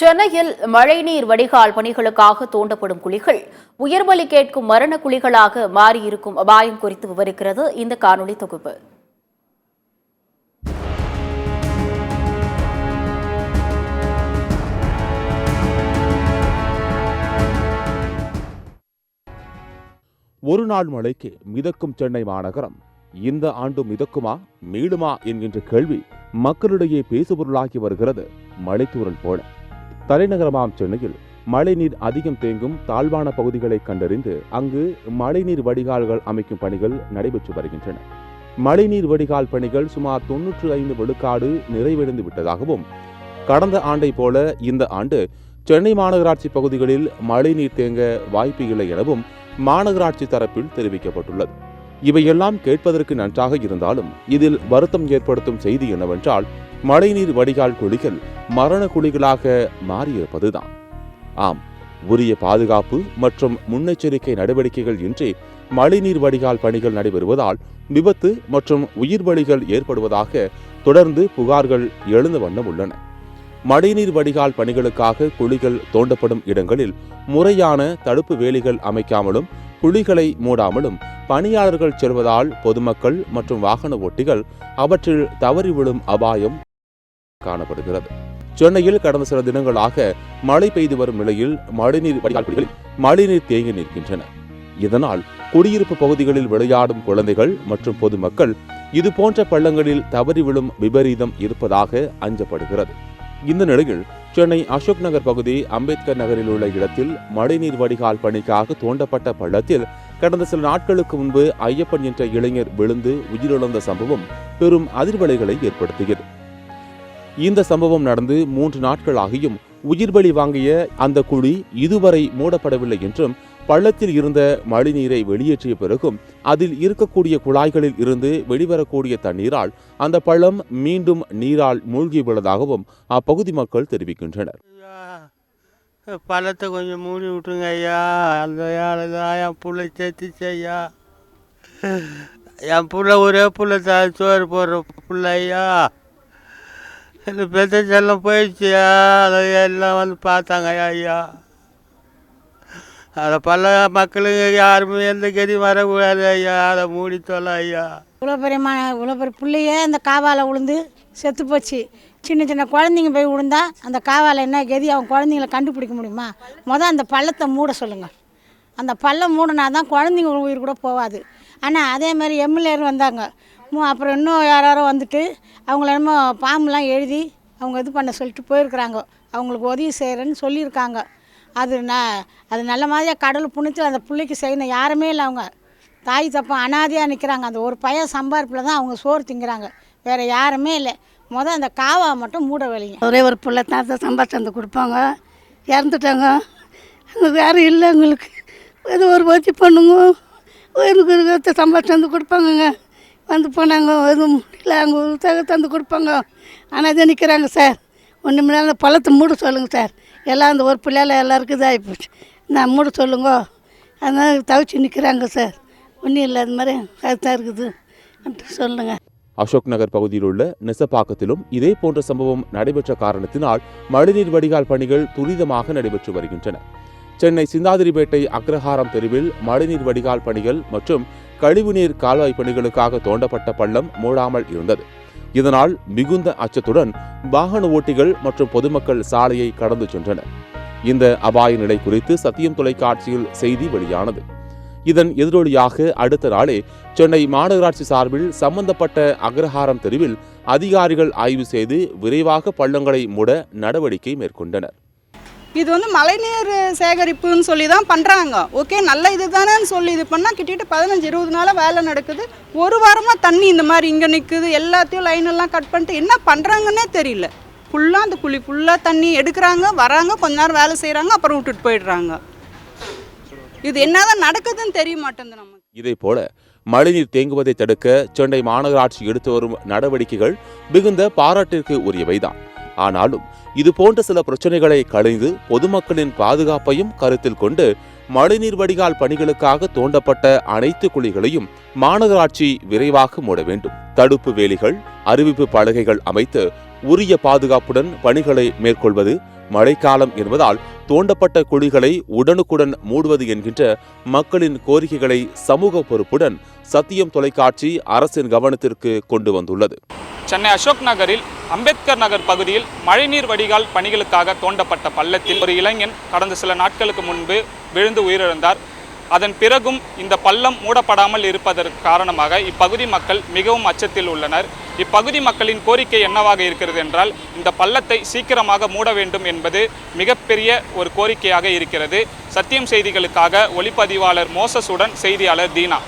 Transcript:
சென்னையில் மழைநீர் வடிகால் பணிகளுக்காக தோண்டப்படும் குழிகள் உயர்பலி கேட்கும் மரண குழிகளாக மாறியிருக்கும் அபாயம் குறித்து விவரிக்கிறது இந்த காணொலி தொகுப்பு. ஒரு நாள் மழைக்கு மிதக்கும் சென்னை மாநகரம் இந்த ஆண்டு மிதக்குமா மீளுமா என்கின்ற கேள்வி மக்களிடையே பேசுபொருளாகி வருகிறது. மழைத்தூறல் போல தலைநகரமாம் சென்னையில் மழைநீர் அதிகம் தேங்கும் தாழ்வான பகுதிகளை கண்டறிந்து அங்கு மழைநீர் வடிகால்கள் அமைக்கும் பணிகள் நடைபெற்று வருகின்றன. மழைநீர் வடிகால் பணிகள் சுமார் 95 விழுக்காடு நிறைவடைந்து விட்டதாகவும், கடந்த ஆண்டை போல இந்த ஆண்டு சென்னை மாநகராட்சி பகுதிகளில் மழைநீர் தேங்க வாய்ப்பு இல்லை எனவும் மாநகராட்சி தரப்பில் தெரிவிக்கப்பட்டுள்ளது. இவையெல்லாம் கேட்பதற்கு நன்றாக இருந்தாலும் இதில் வருத்தம் ஏற்படுத்தும் செய்தி என்னவென்றால், மழைநீர் வடிகால் குழிகள் மரண குழிகளாக மாறியிருப்பதுதான். ஆம், உரிய பாதுகாப்பு மற்றும் முன்னெச்சரிக்கை நடவடிக்கைகள் இன்றி மழைநீர் வடிகால் பணிகள் நடைபெறுவதால் விபத்து மற்றும் உயிர் பலிகள் ஏற்படுவதாக தொடர்ந்து புகார்கள் எழுந்த வண்ணம் உள்ளன. மழைநீர் வடிகால் பணிகளுக்காக குழிகள் தோண்டப்படும் இடங்களில் முறையான தடுப்பு வேலிகள் அமைக்காமலும் குழிகளை மூடாமலும் பணியாளர்கள் செல்வதால் பொதுமக்கள் மற்றும் வாகன ஓட்டிகள் அவற்றில் தவறி விழும் அபாயம் காணப்படுகிறது. சென்னையில் கடந்த சில தினங்களாக மழை பெய்து வரும் நிலையில் மழைநீர் வடிகால் குழிகளில் மழைநீர் தேங்கி நிற்கின்றன. இதனால் குடியிருப்பு பகுதிகளில் விளையாடும் குழந்தைகள் மற்றும் பொதுமக்கள் இதுபோன்ற பள்ளங்களில் தவறி விழும் விபரீதம் இருப்பதாக அஞ்சப்படுகிறது. இந்த நிலையில் சென்னை அசோக் நகர் பகுதி அம்பேத்கர் நகரில் உள்ள இடத்தில் மழைநீர் வடிகால் பணிக்காக தோண்டப்பட்ட பள்ளத்தில் கடந்த சில நாட்களுக்கு முன்பு ஐயப்பன் என்ற இளைஞர் விழுந்து உயிரிழந்த சம்பவம் பெரும் அதிர்வலைகளை ஏற்படுத்தியது. இந்த சம்பவம் நடந்து 3 நாட்களாகியும் உயிர்பலி வாங்கிய அந்த குழி இதுவரை மூடப்படவில்லை என்றும், பள்ளத்தில் இருந்த மழைநீரை வெளியேற்றிய பிறகும் அதில் இருக்கக்கூடிய குழாய்களில் இருந்து வெளிவரக்கூடிய தண்ணீரால் அந்த பள்ளம் மீண்டும் நீரால் மூழ்கியுள்ளதாகவும் அப்பகுதி மக்கள் தெரிவிக்கின்றனர். பள்ளத்தை கொஞ்சம் மூடி விட்டுருங்க ஐயா, அந்த என் புள்ள சேர்த்துச்சு ஐயா, என் புள்ள ஒரே புள்ள சோறு போடுற புள்ள ஐயா, இந்த பெத்த செல்லம் போயிடுச்சியா, அதை எல்லாம் வந்து பார்த்தாங்க ஐயா. அதை பல மக்களுக்கு யாருமே எந்த கதி வரக்கூடாது ஐயா, அதை மூடி சொல்ல ஐயா. இவ்வளோ பெரிய பிள்ளையே அந்த காவால் விழுந்து செத்து போச்சு. சின்ன சின்ன குழந்தைங்க போய் விழுந்தா அந்த காவால் என்ன கதி, அவங்க குழந்தைங்கள கண்டுபிடிக்க முடியுமா? அந்த பள்ளத்தை மூட சொல்லுங்கள். அந்த பள்ளம் மூடினா தான் குழந்தைங்க உயிர் கூட போகாது. ஆனால் அதே மாதிரி எம்எல்ஏர் வந்தாங்க, அப்புறம் இன்னும் யாரோ வந்துட்டு அவங்கள என்னமோ பாம்புலாம் எழுதி அவங்க இது பண்ண சொல்லிட்டு போயிருக்கிறாங்க. அவங்களுக்கு உதவி செய்கிறேன்னு சொல்லியிருக்காங்க. அது நல்ல மாதிரியாக கடவுள் புண்ணியத்தில் அந்த பிள்ளைக்கு செய்யணும். யாருமே இல்லை, அவங்க தாய் தப்பம் அனாதையாக நிற்கிறாங்க. அந்த ஒரு பையன் சம்பாரிப்பில் தான் அவங்க சோறு திங்கிறாங்க, வேறு யாருமே இல்லை. அந்த காவா மட்டும் மூட வேலைங்க. ஒரே ஒரு பிள்ளை தான் சம்பாரிச்சு வந்து கொடுப்பாங்க, இறந்துட்டாங்க. அங்கே வேறு இல்லை எங்களுக்கு. ஏதோ ஒரு வச்சு பண்ணுங்க, எனக்கு சம்பாரிச்சு வந்து கொடுப்பாங்கங்க. வந்து போனாங்க, எதுவும் இல்லை, அங்கே ஒரு தந்து கொடுப்பாங்க. ஆனால் இதை நிற்கிறாங்க சார். ஒன்றுமே அந்த பழத்தை மூட சொல்லுங்கள் சார். எல்லாம் அந்த ஒரு பிள்ளையால் எல்லாருக்கும் இதாகி போச்சு. நான் மூட சொல்லுங்க, அதனால் தவிச்சு நிற்கிறாங்க சார். ஒன்றும் இல்லை, அது மாதிரி கருத்தாக இருக்குது சொல்லுங்கள். அசோக் நகர் பகுதியில் உள்ள நெசப்பாக்கத்திலும் இதே போன்ற சம்பவம் நடைபெற்ற காரணத்தினால் மழைநீர் வடிகால் பணிகள் துரிதமாக நடைபெற்று வருகின்றன. சென்னை சிந்தாதிரிப்பேட்டை அக்ரஹாரம் தெருவில் மழைநீர் வடிகால் பணிகள் மற்றும் கழிவுநீர் கால்வாய் பணிகளுக்காக தோண்டப்பட்ட பள்ளம் மூடாமல் இருந்தது. இதனால் மிகுந்த அச்சத்துடன் வாகன ஓட்டிகள் மற்றும் பொதுமக்கள் சாலையை கடந்து சென்றனர். இந்த அபாய நிலை குறித்து சத்தியம் தொலைக்காட்சியில் செய்தி வெளியானது. இதன் எதிரொலியாக அடுத்த நாளே சென்னை மாநகராட்சி சார்பில் சம்பந்தப்பட்ட அக்ரஹாரம் தெருவில் அதிகாரிகள் ஆய்வு செய்து விரைவாக பள்ளங்களை மூட நடவடிக்கை மேற்கொண்டனர். இது மழைநீர் சேகரிப்புன்னு சொல்லி தான் பண்ணுறாங்க. ஓகே, நல்ல இது தானேன்னு சொல்லி இது பண்ணால் கிட்டத்தட்ட 15-20 நாளாக வேலை நடக்குது. ஒரு வாரமாக தண்ணி இந்த மாதிரி இங்கே நிற்குது. எல்லாத்தையும் லைனெல்லாம் கட் பண்ணிட்டு என்ன பண்ணுறாங்கன்னே தெரியல. ஃபுல்லாக அந்த குழி ஃபுல்லாக தண்ணி எடுக்கிறாங்க, வராங்க, கொஞ்ச நேரம் வேலை செய்கிறாங்க, அப்புறம் விட்டுட்டு போயிடுறாங்க. இது என்னதான் நடக்குதுன்னு தெரிய மாட்டேங்குது நமக்கு. இதே போல மழைநீர் தேங்குவதை தடுக்க சென்னை மாநகராட்சி எடுத்து வரும் நடவடிக்கைகள் மிகுந்த பாராட்டிற்கு உரியவைதான். ஆனாலும் இது போன்ற சில பிரச்சனைகளை களைந்து பொதுமக்களின் பாதுகாப்பையும் கருத்தில் கொண்டு மழைநீர் வடிகால் பணிகளுக்காக தோண்டப்பட்ட அனைத்து குழிகளையும் மாநகராட்சி விரைவாக மூட வேண்டும். தடுப்பு வேலிகள், அறிவிப்பு பலகைகள் அமைத்து உரிய பாதுகாப்புடன் பணிகளை மேற்கொள்வது, மழைக்காலம் என்பதால் தோண்டப்பட்ட குழிகளை உடனுக்குடன் மூடுவது என்கின்ற மக்களின் கோரிக்கைகளை சமூக பொறுப்புடன் சத்தியம் தொலைக்காட்சி அரசின் கவனத்திற்கு கொண்டு வந்துள்ளது. சென்னை அசோக் நகரில் அம்பேத்கர் நகர் பகுதியில் மழைநீர் வடிகால் பணிகளுக்காக தோண்டப்பட்ட பள்ளத்தில் ஒரு இளைஞன் கடந்த சில நாட்களுக்கு முன்பு விழுந்து உயிரிழந்தார். அதன் பிறகும் இந்த பள்ளம் மூடப்படாமல் இருப்பதற்கு காரணமாக இப்பகுதி மக்கள் மிகவும் அச்சத்தில் உள்ளனர். இப்பகுதி மக்களின் கோரிக்கை என்னவாக இருக்கிறது என்றால், இந்த பள்ளத்தை சீக்கிரமாக மூட வேண்டும் என்பது மிகப்பெரிய ஒரு கோரிக்கையாக இருக்கிறது. சத்தியம் செய்திகளுக்காக ஒளிப்பதிவாளர் மோசஸுடன் செய்தியாளர் தீனா.